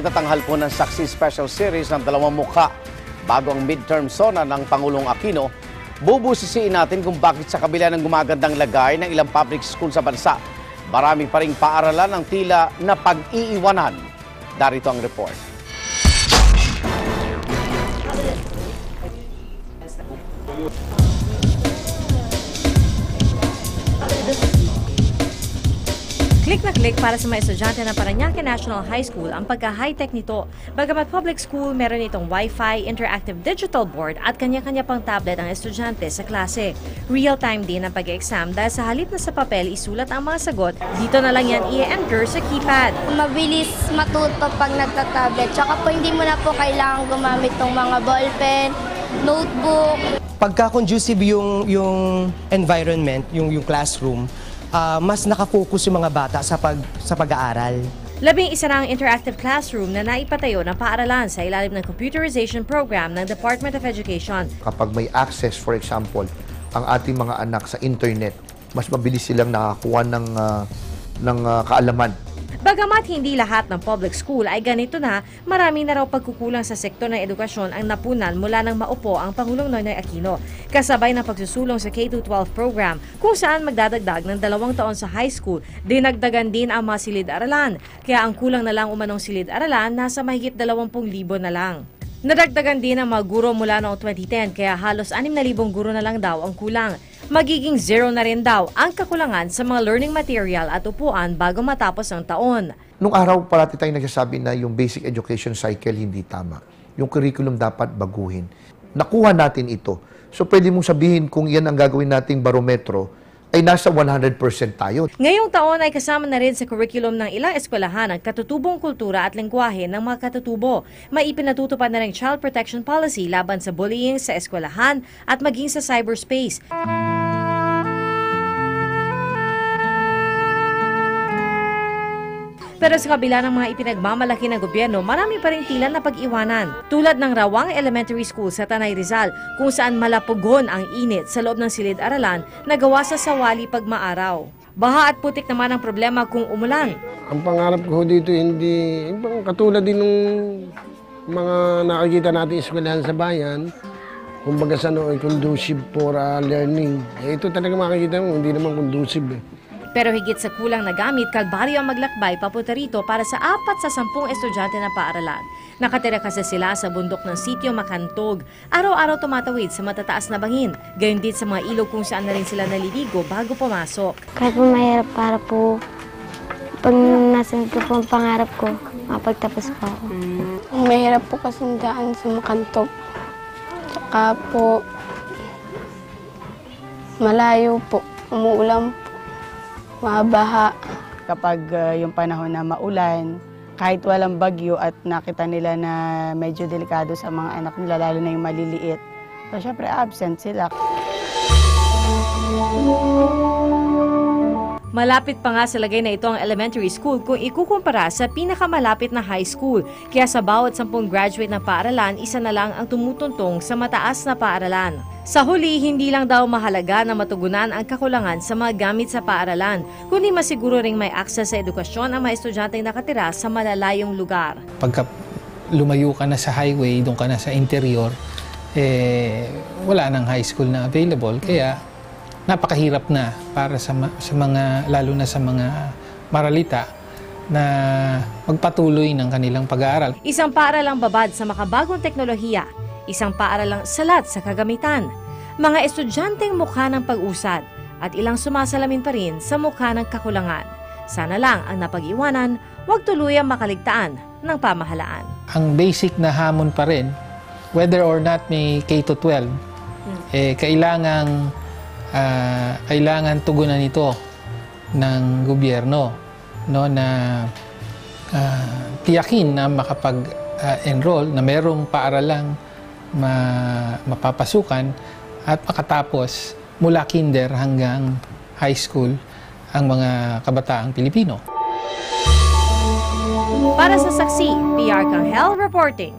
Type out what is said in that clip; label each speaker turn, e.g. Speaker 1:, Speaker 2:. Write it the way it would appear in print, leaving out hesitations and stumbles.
Speaker 1: pagtatanghal po ng Saksi Special Series ng Dalawang Mukha. Bago ang midterm SONA ng Pangulong Aquino, bubusisiin natin kung bakit sa kabila ng gumagandang lagay ng ilang public school sa bansa, marami pa ring paaralan ang tila na pag-iiwanan. Darito ang report.
Speaker 2: Click na click para sa mga estudyante ng Parañaque National High School ang pagka-high-tech nito. Bagamat public school, meron itong Wi-Fi, interactive digital board at kanya-kanya pang tablet ang estudyante sa klase. Real-time din ang pag-exam dahil sa halip na sa papel isulat ang mga sagot, dito na lang yan i-enter sa keypad.
Speaker 3: Mabilis matuto pag nagta-tablet. Tsaka po hindi mo na po kailangan gumamit ng mga ballpen, notebook.
Speaker 4: Pagka conducive yung environment, yung classroom, mas nakafocus yung mga bata sa pag-aaral.
Speaker 2: 11 na ang interactive classroom na naipatayo ng paaralan sa ilalim ng computerization program ng Department of Education.
Speaker 5: Kapag may access, for example, ang ating mga anak sa internet, mas mabilis silang nakakuha ng kaalaman.
Speaker 2: Bagamat hindi lahat ng public school ay ganito na, marami na raw pagkukulang sa sektor ng edukasyon ang napunan mula nang maupo ang Pangulong Noynoy Aquino. Kasabay ng pagsusulong sa K-12 program kung saan magdadagdag ng 2 taon sa high school, dinagdagan din ang mga silid-aralan. Kaya ang kulang na lang umanong silid-aralan nasa mahigit 20,000 na lang. Nadagdagan din ang mga guro mula noong 2010 kaya halos 6,000 guro na lang daw ang kulang. Magiging 0 na rin daw ang kakulangan sa mga learning material at upuan bago matapos ang taon.
Speaker 5: Nung araw, parati tayong nagsasabi na yung basic education cycle hindi tama. Yung curriculum dapat baguhin. Nakuha natin ito. So pwede mong sabihin kung yan ang gagawin nating barometro, ay nasa 100% tayo.
Speaker 2: Ngayong taon ay kasama na rin sa curriculum ng ilang eskwelahan ang katutubong kultura at lengguwahe ng mga katutubo. May ipinatutupad na rin child protection policy laban sa bullying sa eskwelahan at maging sa cyberspace. Pero sa kabila ng mga ipinagmamalaki ng gobyerno, marami pa rin tila na pag-iwanan. Tulad ng Rawang Elementary School sa Tanay Rizal, kung saan malapugon ang init sa loob ng silid-aralan na gawa sa sawali pag maaraw. Baha at putik naman ang problema kung umulan.
Speaker 6: Ang pangarap ko dito hindi, katulad din ng mga nakikita natin eskwelahan sa bayan, kumbaga sa ay conducive for learning. Ito talaga makikita mo, hindi naman conducive eh.
Speaker 2: Pero higit sa kulang na gamit, kalbaryo ang maglakbay papunta rito para sa 4 sa 10 estudyante na paaralan. Nakatira kasi sila sa bundok ng sitio Makantog. Araw-araw tumatawid sa matataas na bangin. Gayon din sa mga ilog kung saan na rin sila naliligo bago pumasok.
Speaker 3: Kahit po mahirap para po, pag nasa ito po ang pangarap ko, mapagtapos po ako. Mahirap po kasi daan sa Makantog. Tsaka po, malayo po, umuulan po. Mabaha.
Speaker 7: Kapag yung panahon na maulan, kahit walang bagyo at nakita nila na medyo delikado sa mga anak nila, lalo na yung maliliit, so syempre absent sila.
Speaker 2: Malapit pa nga sa lagay na ito ang elementary school kung ikukumpara sa pinakamalapit na high school. Kaya sa bawat 10 graduate ng paaralan, isa na lang ang tumutuntong sa mataas na paaralan. Sa huli, hindi lang daw mahalaga na matugunan ang kakulangan sa mga gamit sa paaralan, kundi masiguro ring may access sa edukasyon ang mga estudyanteng nakatira sa malalayong lugar.
Speaker 8: Pagka lumayo ka na sa highway, doon ka na sa interior, wala nang high school na available, kaya napakahirap na para sa mga, lalo na sa mga maralita, na magpatuloy ng kanilang pag-aaral.
Speaker 2: Isang paaralang babad sa makabagong teknolohiya, isang paaralang salat sa kagamitan, mga estudyanteng mukha ng pag-usad at ilang sumasalamin pa rin sa mukha ng kakulangan. Sana lang ang napag-iwanan, huwag tuluyang makaligtaan ng pamahalaan.
Speaker 8: Ang basic na hamon pa rin, whether or not may K-12, kailangan tugunan ito ng gobyerno, no, na tiyakin na makapag-enroll, na merong paaralang mapapasukan at makatapos mula kinder hanggang high school ang mga kabataang Pilipino.
Speaker 2: Para sa Saksi, PR Kanghel reporting.